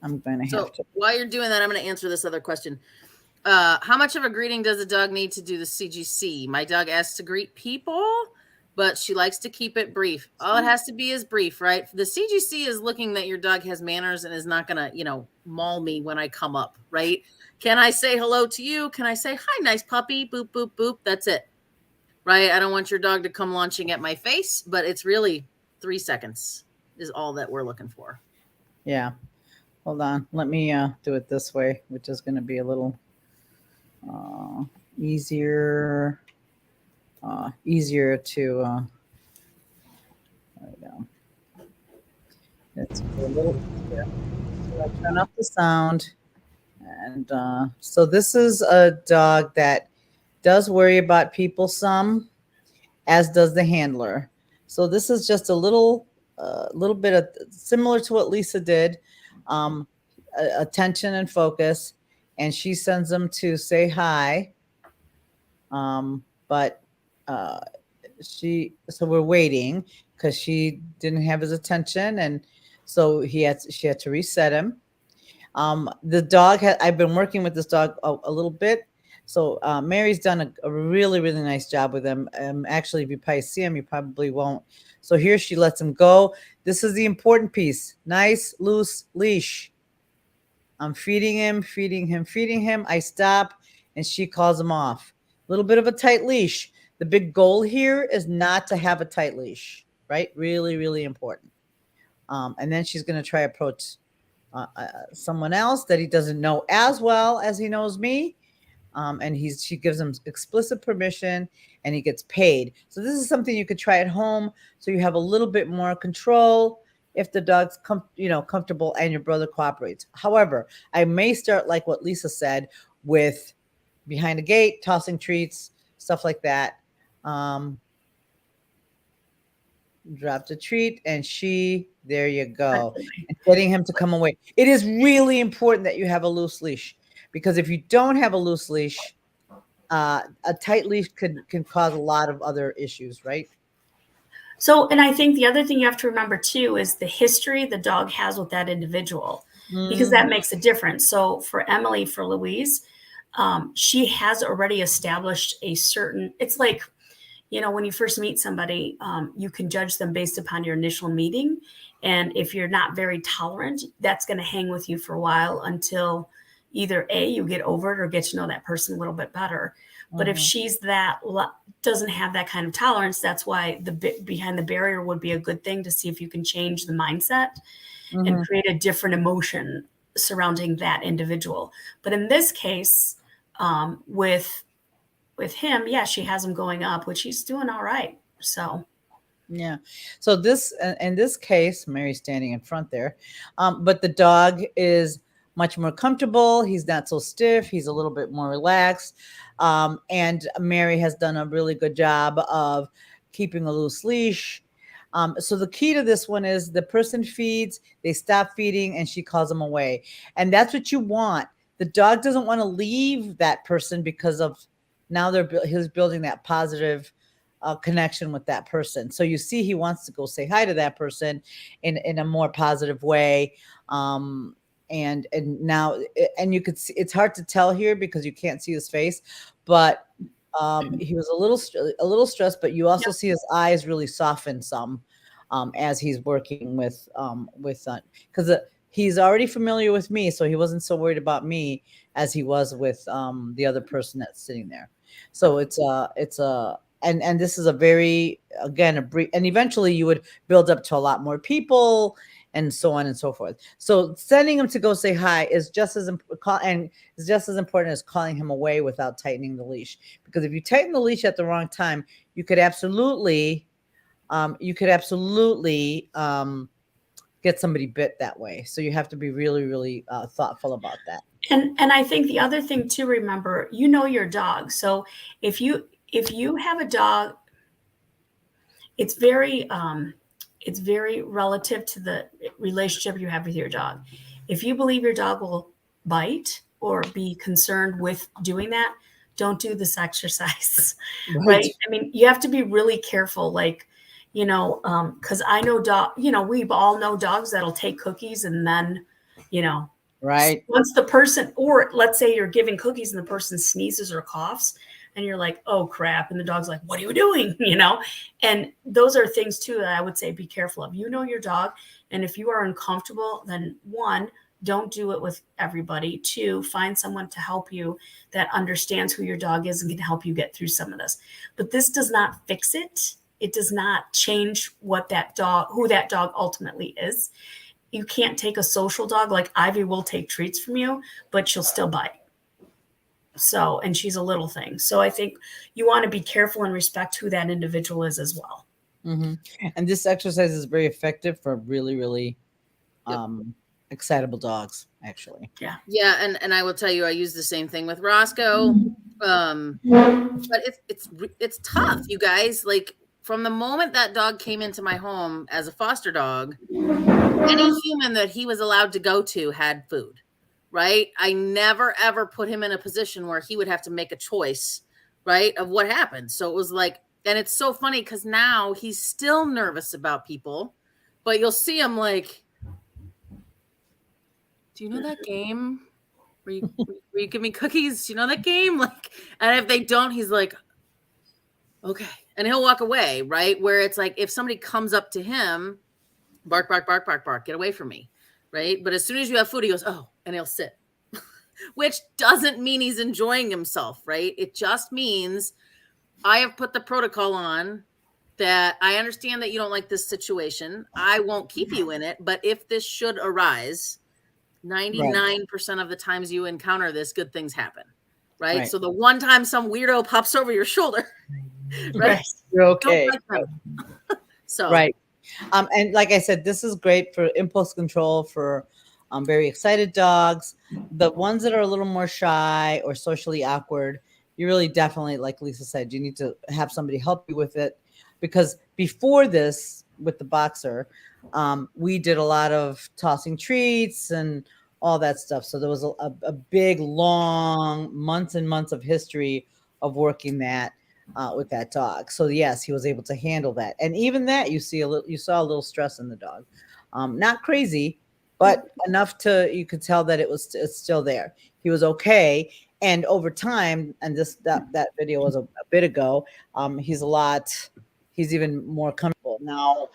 A: I'm going to have to.
B: While you're doing that, I'm going to answer this other question. How much of a greeting does a dog need to do the CGC? My dog asks to greet people, but she likes to keep it brief. All it has to be is brief, right? The CGC is looking that your dog has manners and is not going to, maul me when I come up, right? Can I say hello to you? Can I say, hi, nice puppy, boop, boop, boop? That's it, right? I don't want your dog to come launching at my face, but it's really 3 seconds is all that we're looking for.
A: Yeah. Hold on. Let me do it this way, which is going to be a little easier to there we go. It's a little easier. So I turn off the sound, and so this is a dog that does worry about people some, as does the handler. So this is just a little bit of similar to what Lisa did, attention and focus. And she sends them to say hi. But so we're waiting because she didn't have his attention. And so she had to reset him. The dog I've been working with this dog a little bit. So Mary's done a really, really nice job with him. Actually, if you probably see him, you probably won't. So here she lets him go. This is the important piece. Nice, loose leash. I'm feeding him. I stop, and she calls him off. A little bit of a tight leash. The big goal here is not to have a tight leash, right? Really, really important. And then she's going to try to approach someone else that he doesn't know as well as he knows me. And she gives him explicit permission, and he gets paid. So this is something you could try at home, so you have a little bit more control if the dog's comfortable and your brother cooperates. However, I may start like what Lisa said with behind the gate, tossing treats, stuff like that. Dropped a treat, and there you go. And getting him to come away. It is really important that you have a loose leash, because if you don't have a loose leash, a tight leash can cause a lot of other issues, right?
C: So, and I think the other thing you have to remember too is the history the dog has with that individual, because that makes a difference. So for Emily, for Louise, she has already established a certain, it's like, when you first meet somebody, you can judge them based upon your initial meeting. And if you're not very tolerant, that's going to hang with you for a while until either A, you get over it or get to know that person a little bit better. But if she's doesn't have that kind of tolerance, that's why the behind the barrier would be a good thing to see if you can change the mindset and create a different emotion surrounding that individual. But in this case, with him, she has him going up, which he's doing all right. So.
A: Yeah. So in this case, Mary's standing in front there, but the dog is much more comfortable. He's not so stiff. He's a little bit more relaxed. And Mary has done a really good job of keeping a loose leash. So the key to this one is the person feeds, they stop feeding, and she calls them away. And that's what you want. The dog doesn't want to leave that person because of now he's building that positive connection with that person. So you see, he wants to go say hi to that person in a more positive way. And now you could see, it's hard to tell here because you can't see his face, but he was a little stressed, but you also see his eyes really soften some as he's working with because he's already familiar with me, so he wasn't so worried about me as he was with the other person that's sitting there. So it's a and this is a very, again, a brief, and eventually you would build up to a lot more people and so on and so forth. So sending him to go say hi is just as important as calling him away without tightening the leash. Because if you tighten the leash at the wrong time, you could absolutely get somebody bit that way. So you have to be really, really thoughtful about that.
C: And I think the other thing to remember, your dog. So if you have a dog, it's very relative to the relationship you have with your dog. If you believe your dog will bite or be concerned with doing that, don't do this exercise, right? I mean, you have to be really careful, like, because I know we all know dogs that'll take cookies and then,
A: right.
C: Once the person, or let's say you're giving cookies and the person sneezes or coughs, and you're like, oh crap. And the dog's like, what are you doing? And those are things too that I would say be careful of. Your dog. And if you are uncomfortable, then 1, don't do it with everybody. 2, find someone to help you that understands who your dog is and can help you get through some of this. But this does not fix it. It does not change who that dog ultimately is. You can't take a social dog. Like Ivy will take treats from you, but she'll still bite. So, and she's a little thing. So I think you want to be careful and respect who that individual is as well.
A: Mm-hmm. And this exercise is very effective for really, really excitable dogs, actually.
C: Yeah.
B: Yeah. And I will tell you, I use the same thing with Roscoe. But it's tough, you guys. Like, from the moment that dog came into my home as a foster dog, any human that he was allowed to go to had food. Right? I never, ever put him in a position where he would have to make a choice, right, of what happened. So it was like, and it's so funny because now he's still nervous about people, but you'll see him like, do you know that game where you give me cookies? Do you know that game? Like, and if they don't, he's like, okay. And he'll walk away, right? Where it's like, if somebody comes up to him, bark, bark, bark, bark, bark, get away from me. Right. But as soon as you have food, he goes, oh, and he'll sit, which doesn't mean he's enjoying himself. Right. It just means I have put the protocol on that I understand that you don't like this situation. I won't keep you in it. But if this should arise, 99% of the times you encounter this, good things happen. Right. So the one time some weirdo pops over your shoulder, right?
A: You're okay.
B: Don't like them. So,
A: right. And like I said, this is great for impulse control for very excited dogs. The ones that are a little more shy or socially awkward, you really definitely, like Lisa said, you need to have somebody help you with it. Because before this, with the boxer, we did a lot of tossing treats and all that stuff. So there was a big, long months and months of history of working that. With that dog. So yes, he was able to handle that. And even that you saw a little stress in the dog. Not crazy, but enough you could tell that it's still there. He was okay. And over time, and that video was a bit ago, he's even more comfortable now.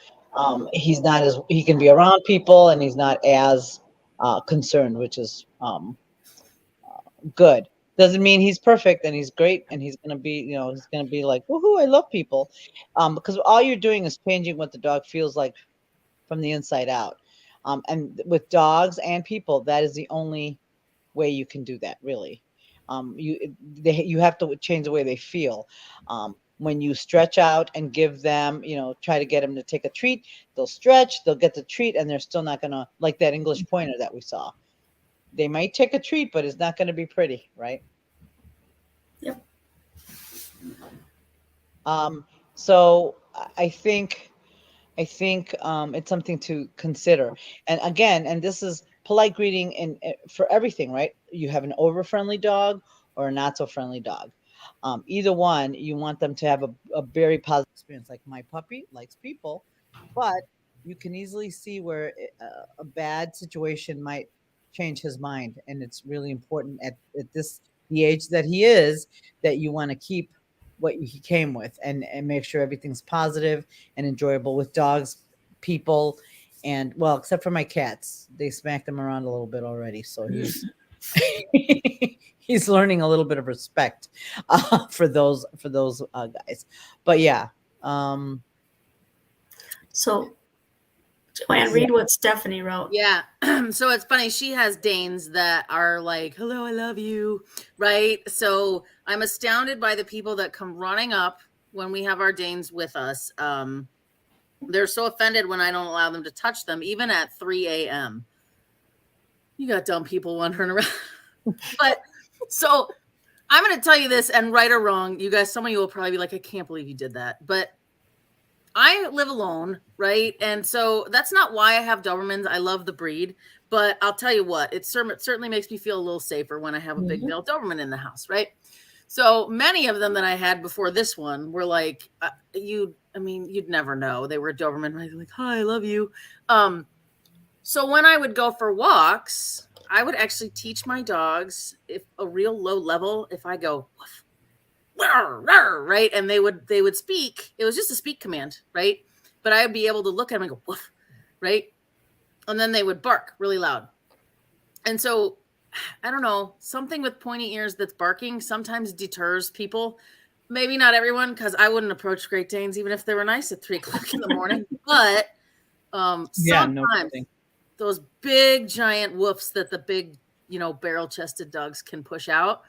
A: He can be around people and he's not as concerned, which is good. Doesn't mean he's perfect and he's great and he's going to be like, woohoo, I love people. Because all you're doing is changing what the dog feels like from the inside out. And with dogs and people, that is the only way you can do that, really. You have to change the way they feel. When you stretch out and give them, try to get them to take a treat, they'll stretch, they'll get the treat, and they're still not going to, like that English pointer that we saw. They might take a treat, but it's not going to be pretty, right?
C: Yep.
A: So I think it's something to consider. And again, and this is polite greeting for everything, right? You have an over-friendly dog or a not-so-friendly dog. Either one, you want them to have a very positive experience. Like my puppy likes people, but you can easily see where a bad situation might change his mind. And it's really important at the age that he is, that you want to keep what he came with, and make sure everything's positive and enjoyable with dogs, people, and well, except for my cats, they smacked them around a little bit already, so he's he's learning a little bit of respect for those guys. But yeah,
C: so Joanne, read what Stephanie wrote.
B: Yeah. So it's funny. She has Danes that are like, hello, I love you. Right. So I'm astounded by the people that come running up when we have our Danes with us. They're so offended when I don't allow them to touch them, even at 3 a.m. You got dumb people wandering around. But so I'm going to tell you this, and right or wrong, you guys, some of you will probably be like, I can't believe you did that. But I live alone, right? And so that's not why I have Dobermans. I love the breed, but I'll tell you what, it certainly makes me feel a little safer when I have a big male Doberman in the house, right? So many of them that I had before this one were like, you'd never know. They were Doberman, right? Like, hi, I love you. So when I would go for walks, I would actually teach my dogs if a real low level, if I go, woof, right, and they would speak. It was just a speak command, right? But I would be able to look at them and go woof, right, and then they would bark really loud. And so I don't know, something with pointy ears that's barking sometimes deters people. Maybe not everyone, because I wouldn't approach Great Danes even if they were nice at 3 o'clock in the morning. But sometimes those big giant woofs that the big barrel chested dogs can push out.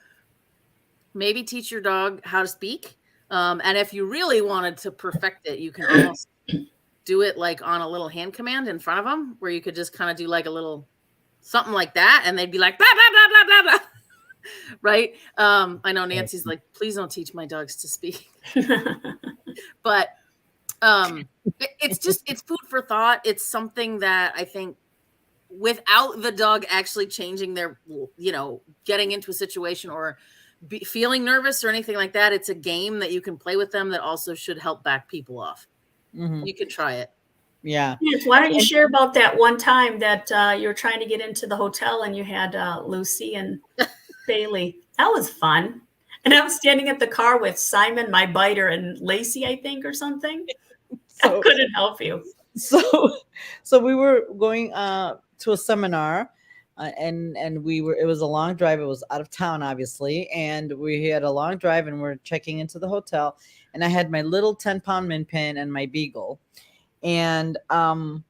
B: Maybe teach your dog how to speak. And if you really wanted to perfect it, you can almost do it like on a little hand command in front of them, where you could just kind of do like a little something like that. And they'd be like, blah, blah, blah, blah, blah, blah. Right. I know Nancy's like, please don't teach my dogs to speak. But it's food for thought. It's something that I think without the dog actually changing their, getting into a situation or feeling nervous or anything like that, it's a game that you can play with them that also should help back people off. You could try it.
A: Yeah.
C: Why don't you share about that one time that you were trying to get into the hotel and you had Lucy and Bailey? That was fun. And I was standing at the car with Simon, my biter, and Lacey, I think, or something. I couldn't help you.
A: So we were going to a seminar. And it was a long drive. It was out of town, obviously. And we had a long drive and we're checking into the hotel. And I had my little 10-pound Min Pin and my Beagle. And I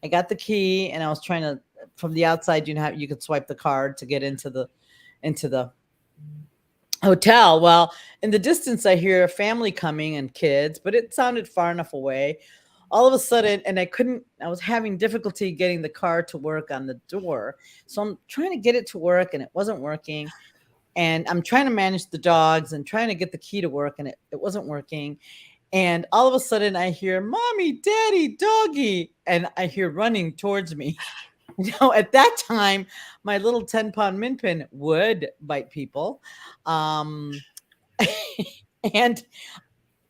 A: got the key and I was trying to, from the outside, you could swipe the card to get into the hotel. Well, in the distance, I hear a family coming and kids, but it sounded far enough away. All of a sudden, and I was having difficulty getting the car to work on the door. So I'm trying to get it to work and it wasn't working. And I'm trying to manage the dogs and trying to get the key to work and it wasn't working. And all of a sudden I hear, Mommy, Daddy, doggy. And I hear running towards me. At that time, my little 10-pound Min Pin would bite people. And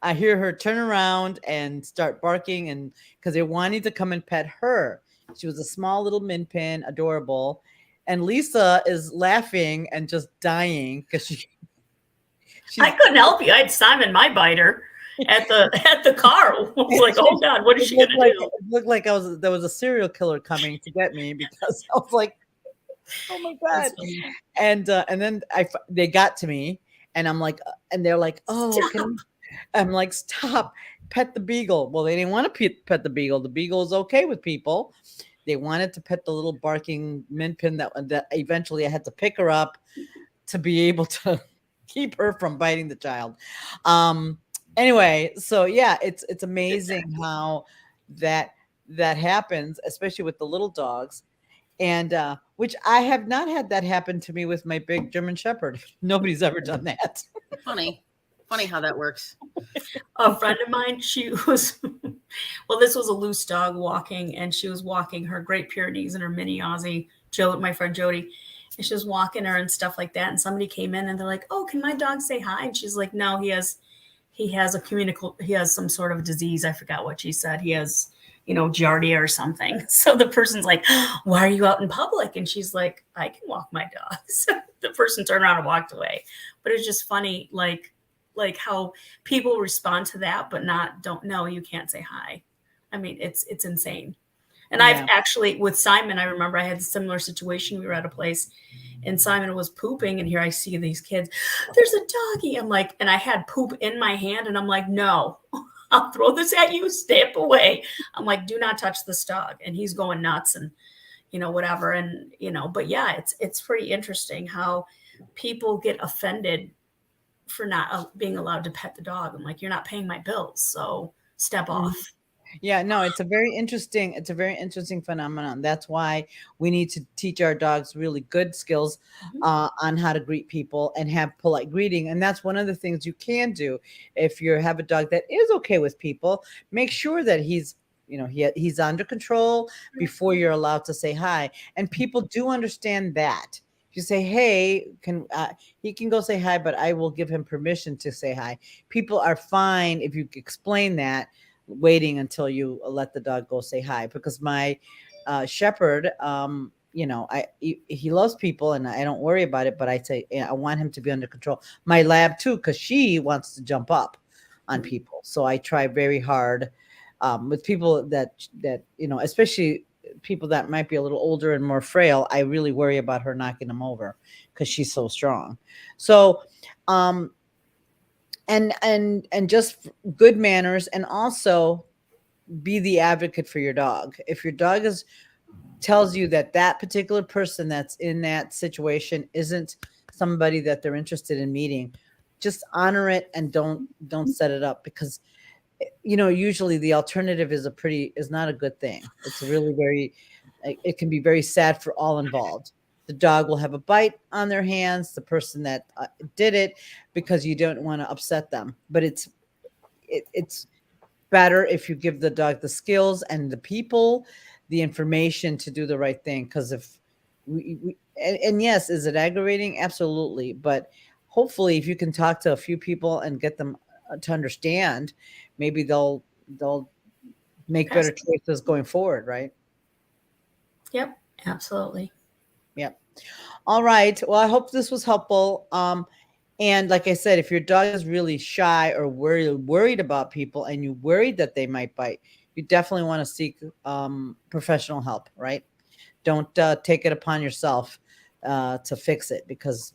A: I hear her turn around and start barking, and because they wanted to come and pet her. She was a small little Min Pin, adorable. And Lisa is laughing and just dying because
C: I couldn't help you. I had Simon, my biter, at the car. I was like, oh God, what is she gonna do?
A: It looked like there was a serial killer coming to get me, because I was like, oh my God. And then they got to me, and I'm like, and they're like, oh, I'm like, stop, pet the Beagle. Well, they didn't want to pet the Beagle. The Beagle is okay with people. They wanted to pet the little barking Min Pin that eventually I had to pick her up to be able to keep her from biting the child. Anyway, so yeah, it's amazing how that happens, especially with the little dogs. And which I have not had that happen to me with my big German Shepherd. Nobody's ever done that.
B: Funny how that works.
C: A friend of mine, she was, well, this was a loose dog walking, and she was walking her Great Pyrenees and her mini Aussie, my friend Jody, and she was walking her and stuff like that. And somebody came in and they're like, oh, can my dog say hi? And she's like, no, he has some sort of disease. I forgot what she said. He has giardia or something. So the person's like, why are you out in public? And she's like, I can walk my dogs. The person turned around and walked away. But it's just funny, like how people respond to that, but don't know you can't say hi. I mean, it's insane. And I've actually, with Simon, I remember I had a similar situation. We were at a place and Simon was pooping, and here I see these kids, there's a doggy. I'm like, and I had poop in my hand, and I'm like, no, I'll throw this at you, step away. I'm like, do not touch this dog. And he's going nuts and, whatever. And, but yeah, it's pretty interesting how people get offended for not being allowed to pet the dog. I'm like, you're not paying my bills, so step off.
A: Yeah, no, it's a very interesting phenomenon. That's why we need to teach our dogs really good skills on how to greet people and have polite greeting. And that's one of the things you can do if you have a dog that is okay with people. Make sure that he's under control before you're allowed to say hi. And people do understand that. If you say, hey, he can go say hi, but I will give him permission to say hi. People are fine if you explain that, waiting until you let the dog go say hi. Because my shepherd, he loves people and I don't worry about it, but I say I want him to be under control. My lab too, because she wants to jump up on people. So I try very hard with people that especially people that might be a little older and more frail. I really worry about her knocking them over because she's so strong. So and just good manners, and also be the advocate for your dog. If your dog tells you that particular person that's in that situation isn't somebody that they're interested in meeting, just honor it and don't set it up, because usually the alternative is not a good thing. It's really it can be very sad for all involved. The dog will have a bite on their hands, the person that did it, because you don't want to upset them. But it's better if you give the dog the skills and the people the information to do the right thing. Because if and yes, is it aggravating? Absolutely. But hopefully if you can talk to a few people and get them to understand, maybe they'll make better choices going forward, right?
C: Yep, absolutely.
A: Yep. All right. Well, I hope this was helpful. And like I said, if your dog is really shy or worried about people, and you're worried that they might bite, you definitely want to seek professional help, right? Don't take it upon yourself to fix it, because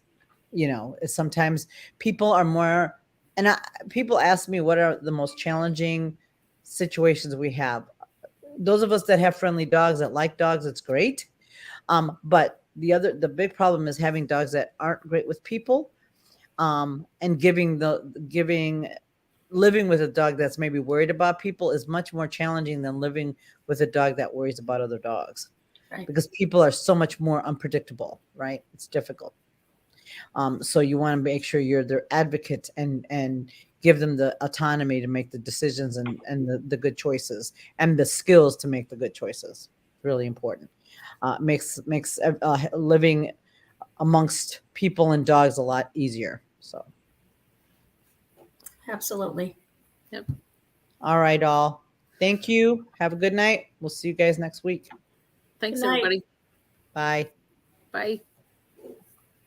A: sometimes people are more. And people ask me what are the most challenging situations we have. Those of us that have friendly dogs, that like dogs, it's great. But the big problem is having dogs that aren't great with people, and living with a dog that's maybe worried about people is much more challenging than living with a dog that worries about other dogs, right? Because people are so much more unpredictable, right? It's difficult. So you want to make sure you're their advocate and give them the autonomy to make the decisions and the good choices and the skills to make the good choices. Really important. Makes living amongst people and dogs a lot easier. So,
C: absolutely.
B: Yep.
A: All right, all. Thank you. Have a good night. We'll see you guys next week.
B: Thanks, everybody.
A: Bye.
B: Bye.